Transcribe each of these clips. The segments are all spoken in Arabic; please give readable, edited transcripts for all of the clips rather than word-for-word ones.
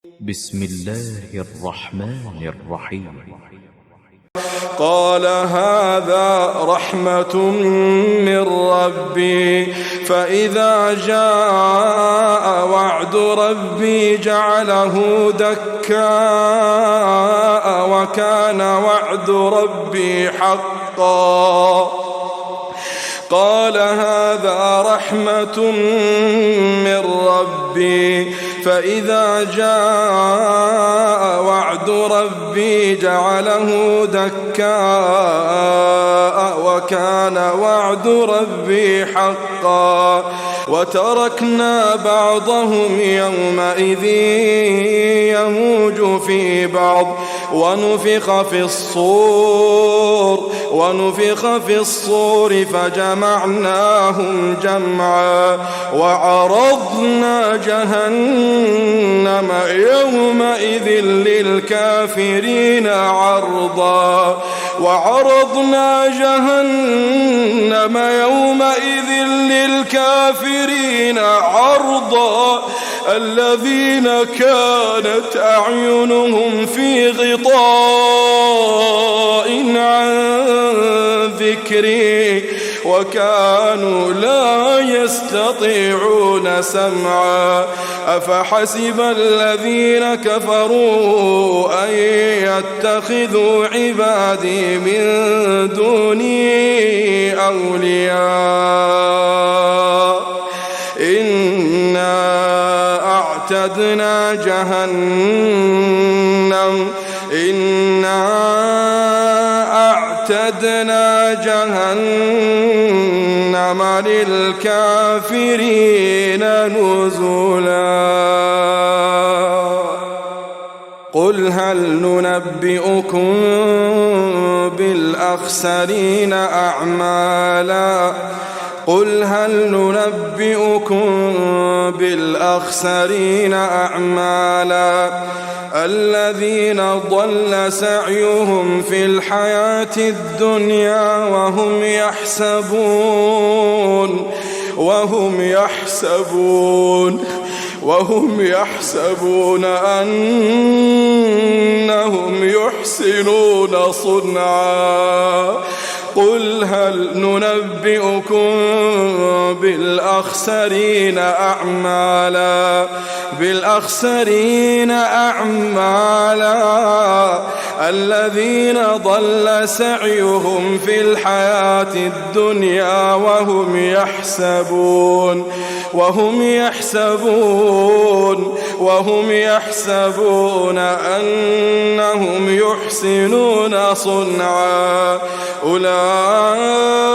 بسم الله الرحمن الرحيم. قال هذا رحمة من ربي فإذا جاء وعد ربي جعله دكاء وكان وعد ربي حقا. قال هذا رحمة من ربي فإذا جاء وعد ربي جعله دكاء وكان وعد ربي حقا. وتركنا بعضهم يومئذ يموج في بعض ونفخ في الصور فجمعناهم جمعا وعرضنا جهنم يومئذ للكافرين عرضا. الذين كانت أعينهم في غطاء عن ذكري وكانوا لا يستطيعون سمعا. أفحسب الذين كفروا أن يتخذوا عبادي من دوني أولياء إنا أعتدنا جهنم للكافرين نزلا. قل هل ننبئكم بالأخسرين أعمالا الذين ضل سعيهم في الحياة الدنيا وهم يحسبون أنهم يحسنون صنعا. قل هل ننبئكم بالأخسرين أعمالا الذين ضل سعيهم في الحياة الدنيا وهم يحسبون أنهم يحسنون صنعا. أولئك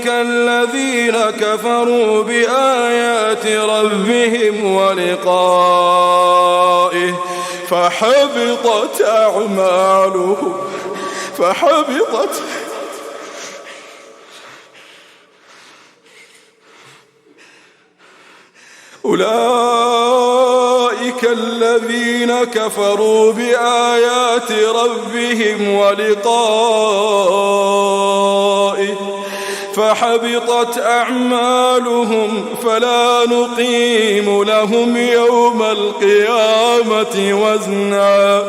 الذين كفروا بآيات ربهم ولقائه فحبطت أعمالهم أولئك الذين كفروا بآيات ربهم ولقائه فحبطت أعمالهم فلا نقيم لهم يوم القيامة وزنا